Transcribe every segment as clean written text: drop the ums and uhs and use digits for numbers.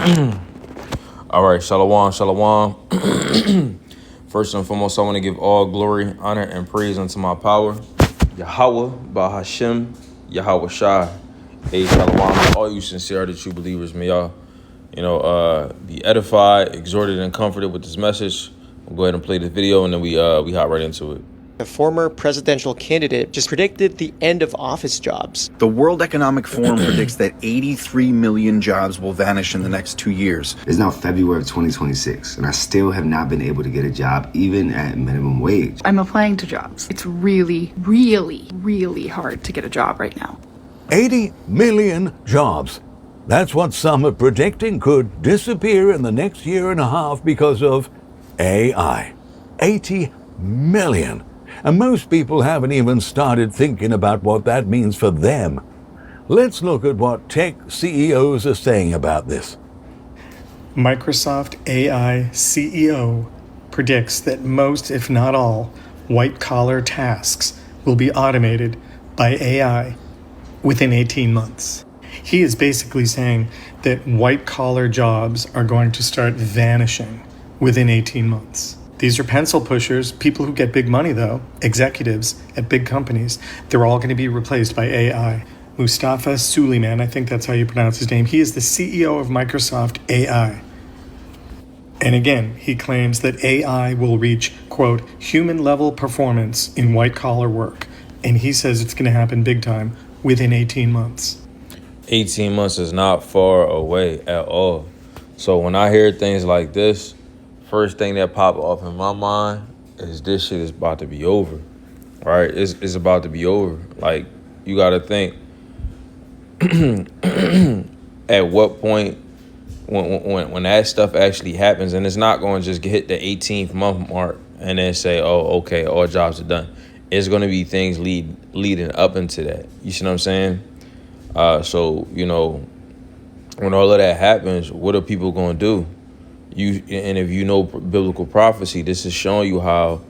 All right, shalom, shalom. First and foremost, I want to give all glory, honor, and praise unto my power, Yahweh, Bahashem, Yahweh Shai. Hey, shalom, all you sincere, the true believers, may y'all, be edified, exhorted, and comforted with this message. We'll go ahead and play the video, and then we hop right into it. The former presidential candidate just predicted the end of office jobs. The World Economic Forum predicts that 83 million jobs will vanish in the next 2 years. It's now February of 2026, and I still have not been able to get a job, even at minimum wage. I'm applying to jobs. It's really, really, really hard to get a job right now. 80 million jobs. That's what some are predicting could disappear in the next year and a half because of AI. 80 million. And most people haven't even started thinking about what that means for them. Let's look at what tech CEOs are saying about this. Microsoft AI CEO predicts that most, if not all, white-collar tasks will be automated by AI within 18 months. He is basically saying that white-collar jobs are going to start vanishing within 18 months. These are pencil pushers, people who get big money though, executives at big companies. They're all going to be replaced by AI. Mustafa Suleyman, I think that's how you pronounce his name. He is the CEO of Microsoft AI. And again, he claims that AI will reach, quote, human-level performance in white-collar work. And he says it's going to happen big time within 18 months. 18 months is not far away at all. So when I hear things like this, first thing that pop off in my mind is this shit is about to be over, right? It's about to be over. Like, you got to think, at what point when that stuff actually happens, and it's not going to just hit the 18th month mark and then say, oh, okay, all jobs are done. It's going to be things leading up into that. You see what I'm saying? So, when all of that happens, what are people going to do? And if you know biblical prophecy, this is showing you how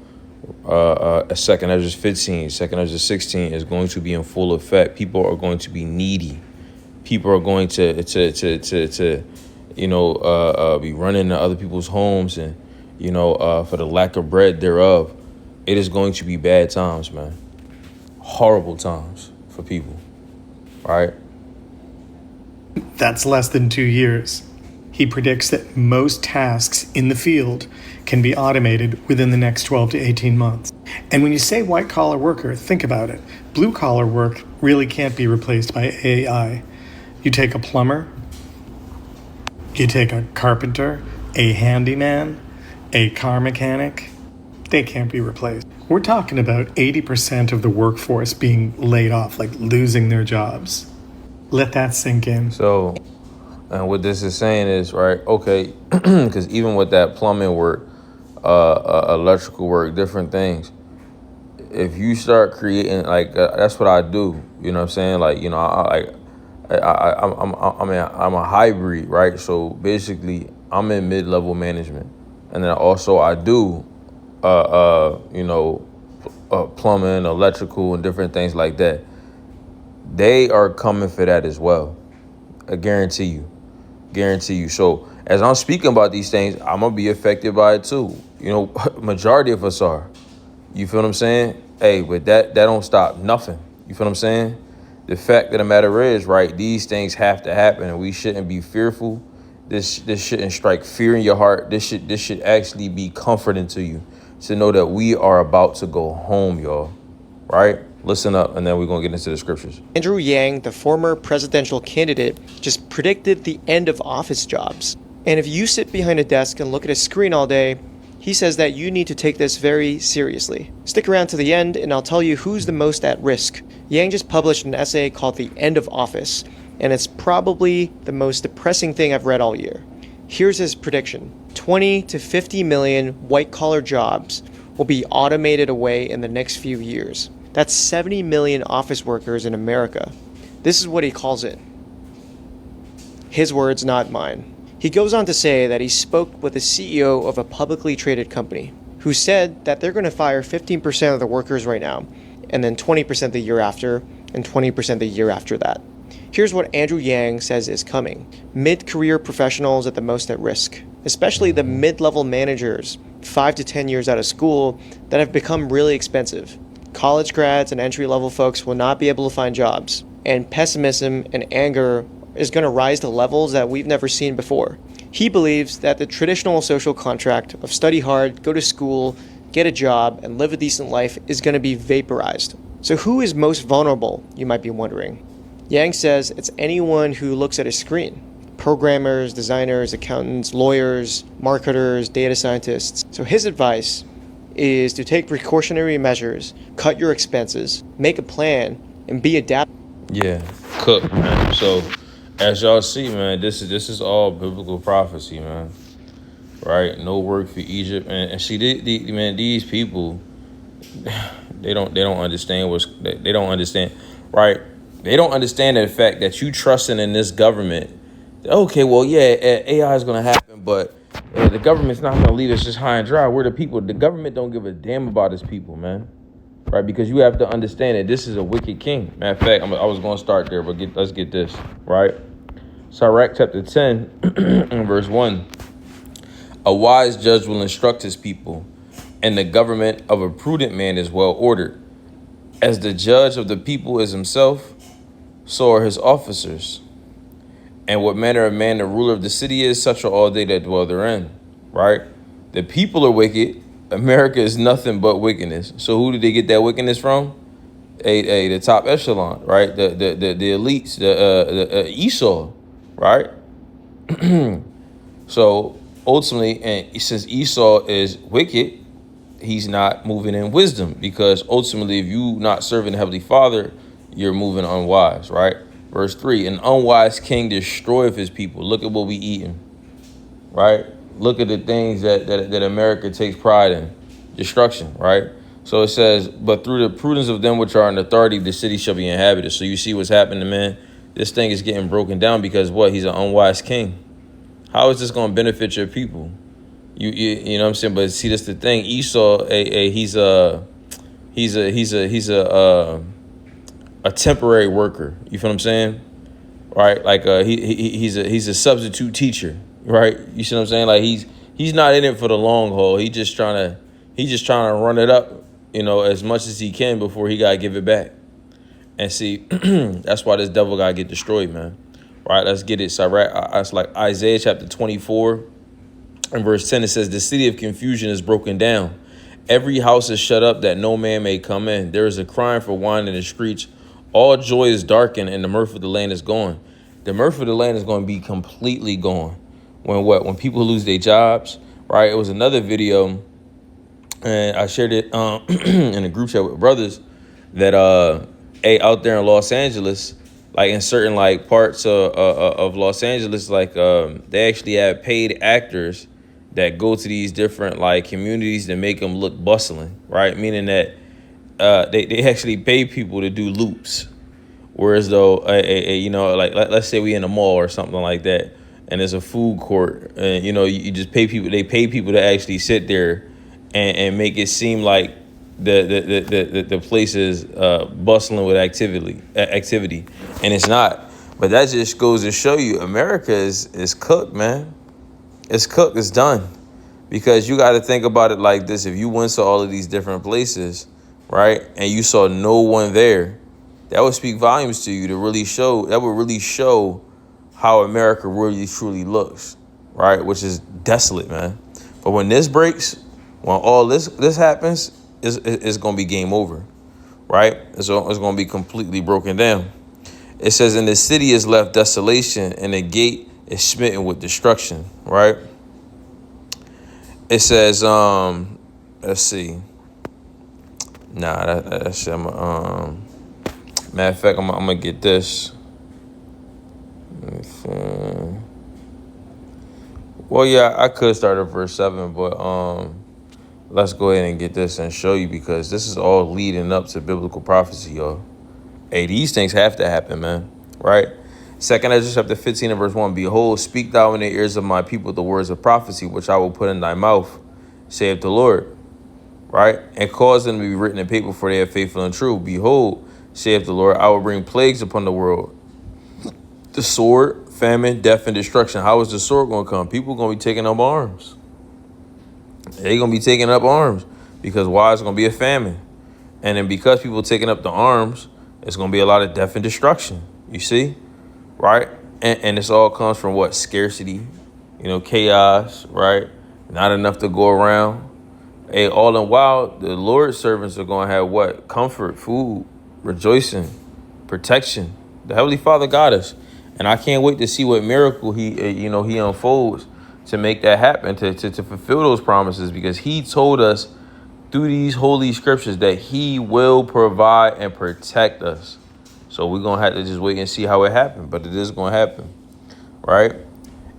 a 2 Ezra 15, 2 Ezra 16 is going to be in full effect. People are going to be needy. People are going to be running into other people's homes, and for the lack of bread thereof. It is going to be bad times, man. Horrible times for people, right? That's less than 2 years. He predicts that most tasks in the field can be automated within the next 12 to 18 months. And when you say white-collar worker, think about it. Blue-collar work really can't be replaced by AI. You take a plumber, you take a carpenter, a handyman, a car mechanic, they can't be replaced. We're talking about 80% of the workforce being laid off, like losing their jobs. Let that sink in. So, and what this is saying is, right, okay, because even with that plumbing work, electrical work, different things, if you start creating, like, that's what I do, you know what I'm saying? Like, I'm a hybrid, right? So basically, I'm in mid-level management. And then also I do, plumbing, electrical, and different things like that. They are coming for that as well. I guarantee you. So as I'm speaking about these things, I'm going to be affected by it too. Majority of us are. You feel what I'm saying? Hey, but that don't stop nothing. You feel what I'm saying? The fact of the matter is, right, these things have to happen, and we shouldn't be fearful. This shouldn't strike fear in your heart. This should actually be comforting to you to know that we are about to go home, y'all. Right? Listen up, and then we're going to get into the scriptures. Andrew Yang, the former presidential candidate, just predicted the end of office jobs. And if you sit behind a desk and look at a screen all day, he says that you need to take this very seriously. Stick around to the end, and I'll tell you who's the most at risk. Yang just published an essay called The End of Office, and it's probably the most depressing thing I've read all year. Here's his prediction. 20 to 50 million white-collar jobs will be automated away in the next few years. That's 70 million office workers in America. This is what he calls it. His words, not mine. He goes on to say that he spoke with the CEO of a publicly traded company who said that they're going to fire 15% of the workers right now, and then 20% the year after, and 20% the year after that. Here's what Andrew Yang says is coming. Mid-career professionals at the most at risk, especially the mid-level managers, 5 to 10 years out of school, that have become really expensive. College grads and entry-level folks will not be able to find jobs, and pessimism and anger is going to rise to levels that we've never seen before. He believes that the traditional social contract of study hard, go to school, get a job, and live a decent life is going to be vaporized. So who is most vulnerable, you might be wondering? Yang says it's anyone who looks at a screen. Programmers, designers, accountants, lawyers, marketers, data scientists. So his advice is to take precautionary measures, cut your expenses, make a plan, and be adaptable. Yeah, cook, man. So as y'all see, man, this is all biblical prophecy, man. Right? No work for Egypt, and see, man, these people, they don't understand they don't understand, right? They don't understand the fact that you trusting in this government. Okay, well, yeah, AI is gonna happen, but the government's not gonna leave us just high and dry. We're the people. The government don't give a damn about its people, man. Right? Because you have to understand that this is a wicked king. Matter of fact, I was gonna start there, but let's get this right. Sirach chapter 10, and verse 1. A wise judge will instruct his people, and the government of a prudent man is well ordered. As the judge of the people is himself, so are his officers. And what manner of man the ruler of the city is, such are all they that dwell therein. Right? The people are wicked. America is nothing but wickedness. So who did they get that wickedness from? The top echelon, right? The elites, the Esau, right? So ultimately, and since Esau is wicked, he's not moving in wisdom, because ultimately, if you not serving the Heavenly Father, you're moving unwise, right? Verse 3, an unwise king destroyeth his people. Look at what we eating, right? Look at the things that America takes pride in. Destruction, right? So it says, but through the prudence of them which are in authority, the city shall be inhabited. So you see what's happening, man. This thing is getting broken down because what? He's an unwise king. How is this going to benefit your people? You know what I'm saying? But see, that's the thing. Esau, he's a temporary worker. You feel what I'm saying? Right? Like he's a substitute teacher. Right? You see what I'm saying? Like he's not in it for the long haul. He's just trying to run it up, as much as he can before he gotta give it back. And see, that's why this devil gotta get destroyed, man. Right? Let's get it. So it's like Isaiah chapter 24 and verse 10. It says, "The city of confusion is broken down. Every house is shut up that no man may come in. There is a crying for wine in the streets. All joy is darkened, and the mirth of the land is gone." The mirth of the land is going to be completely gone. When people lose their jobs, right? It was another video, and I shared it in a group chat with brothers that out there in Los Angeles, like in certain like parts of Los Angeles, like they actually have paid actors that go to these different like communities to make them look bustling, right? Meaning that they actually pay people to do loops. Whereas though, like let's say we in a mall or something like that, and there's a food court, and you just pay people. They pay people to actually sit there and make it seem like the place is bustling with activity, and it's not. But that just goes to show you, America is cooked, man. It's cooked. It's done. Because you got to think about it like this: if you went to all of these different places, right, and you saw no one there, that would speak volumes to you to really show. That would really show how America really truly looks, right? Which is desolate, man. But when this breaks, when all this happens, it's going to be game over, right? It's going to be completely broken down. It says, "And the city is left desolation, and the gate is smitten with destruction," right? It says, let's see. Nah, that's matter of fact, I'm gonna get this. Well, yeah, I could start at verse 7, but let's go ahead and get this and show you, because this is all leading up to biblical prophecy, y'all. Hey, these things have to happen, man. Right? 2 Ezra chapter 15 and verse 1. "Behold, speak thou in the ears of my people the words of prophecy, which I will put in thy mouth, saith the Lord." Right? "And cause them to be written in paper, for they are faithful and true. Behold, saith the Lord, I will bring plagues upon the world, The sword, famine, death, and destruction. How is the sword going to come? People going to be taking up arms. They're going to be taking up arms because why? It's going to be a famine. And then because people taking up the arms, it's going to be a lot of death and destruction. You see? Right? And this all comes from what? Scarcity, chaos, right? Not enough to go around. Hey, all in while, the Lord's servants are going to have what? Comfort, food, rejoicing, protection. The Heavenly Father got us. And I can't wait to see what miracle he unfolds to make that happen, to fulfill those promises, because he told us through these holy scriptures that he will provide and protect us. So we're going to have to just wait and see how it happens. But it is going to happen, right?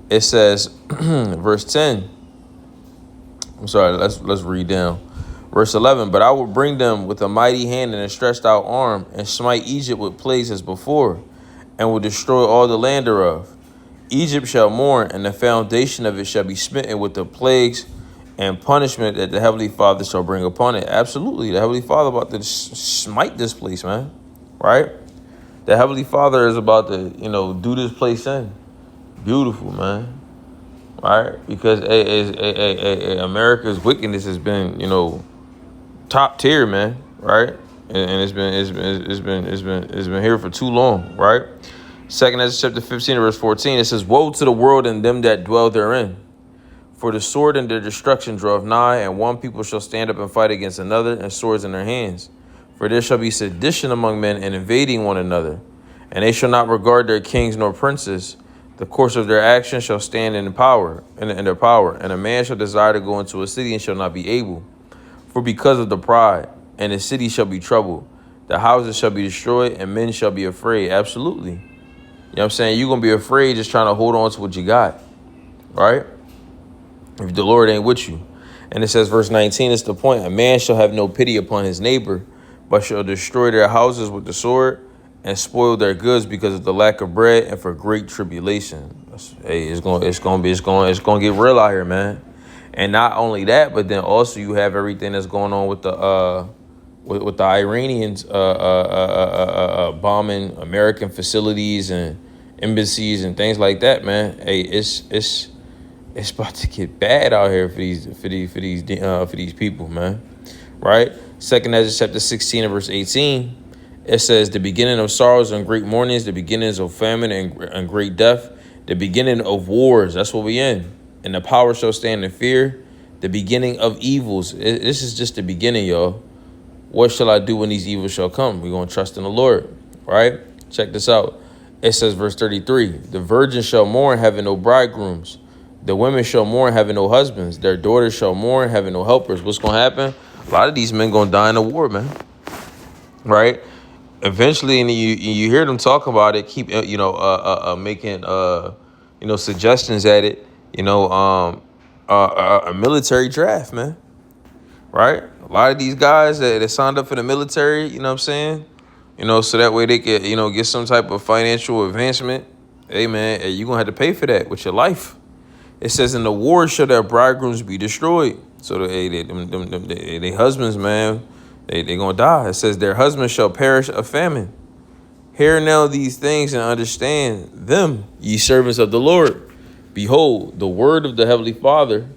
It says, verse 10. I'm sorry, let's read down. Verse 11, but I will bring them with a mighty hand and a stretched out arm and smite Egypt with plagues as before, and will destroy all the land thereof. Egypt shall mourn, and the foundation of it shall be smitten with the plagues and punishment that the Heavenly Father shall bring upon it. Absolutely, the Heavenly Father about to smite this place, man, right? The Heavenly Father is about to, do this place in. Beautiful, man, right? Because America's wickedness has been, top tier, man, right? And it's been here for too long, right? 2 Ezra chapter 15, verse 14, it says, woe to the world and them that dwell therein. For the sword and their destruction draweth nigh, and one people shall stand up and fight against another, and swords in their hands. For there shall be sedition among men, and invading one another. And they shall not regard their kings nor princes. The course of their action shall stand in power, in their power. And a man shall desire to go into a city and shall not be able. For because of the pride, and the city shall be troubled. The houses shall be destroyed, and men shall be afraid. Absolutely. You know what I'm saying? You're going to be afraid just trying to hold on to what you got, right? If the Lord ain't with you. And it says, verse 19, it's the point. A man shall have no pity upon his neighbor, but shall destroy their houses with the sword and spoil their goods because of the lack of bread and for great tribulation. Hey, it's going to get real out here, man. And not only that, but then also you have everything that's going on with the with the Iranians bombing American facilities and embassies and things like that, man. Hey, it's about to get bad out here for these people, man. Right? 2 Ezra chapter 16 and verse 18. It says, the beginning of sorrows and great mournings, the beginnings of famine and great death, the beginning of wars. That's what we in. And the power shall stand in fear. The beginning of evils. This is just the beginning, y'all. What shall I do when these evils shall come? We're going to trust in the Lord, right? Check this out. It says, verse 33, the virgins shall mourn, having no bridegrooms. The women shall mourn, having no husbands. Their daughters shall mourn, having no helpers. What's going to happen? A lot of these men going to die in the war, man, right? Eventually, and you hear them talk about it, keep, making, suggestions at it, a military draft, man, right? A lot of these guys that signed up for the military, you know what I'm saying? So that way they can, get some type of financial advancement. Hey, man, you're going to have to pay for that with your life. It says, in the war shall their bridegrooms be destroyed. So they husbands, man, they going to die. It says, their husbands shall perish of famine. Hear now these things and understand them, ye servants of the Lord. Behold, the word of the Heavenly Father,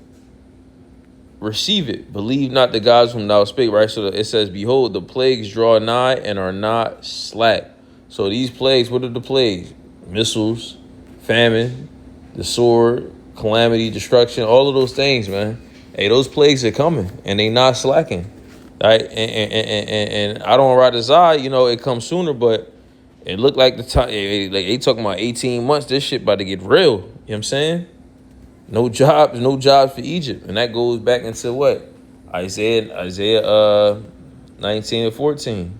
receive it. Believe not the gods whom thou spake, right? So it says, behold, the plagues draw nigh and are not slack. So these plagues, what are the plagues? Missiles, famine, the sword, calamity, destruction, all of those things, man. Hey, those plagues are coming and they not slacking, right? And I don't ride his eye, it comes sooner, but it looked like the time, like they talking about 18 months, this shit about to get real. You know what I'm saying? No jobs for Egypt. And that goes back into what? Isaiah 19 and 14.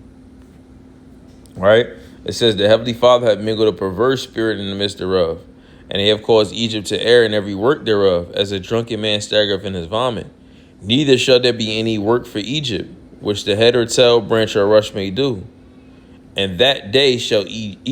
Right? It says, the Heavenly Father hath mingled a perverse spirit in the midst thereof, and they have caused Egypt to err in every work thereof, as a drunken man staggereth in his vomit. Neither shall there be any work for Egypt, which the head or tail, branch or rush may do. And that day shall Egypt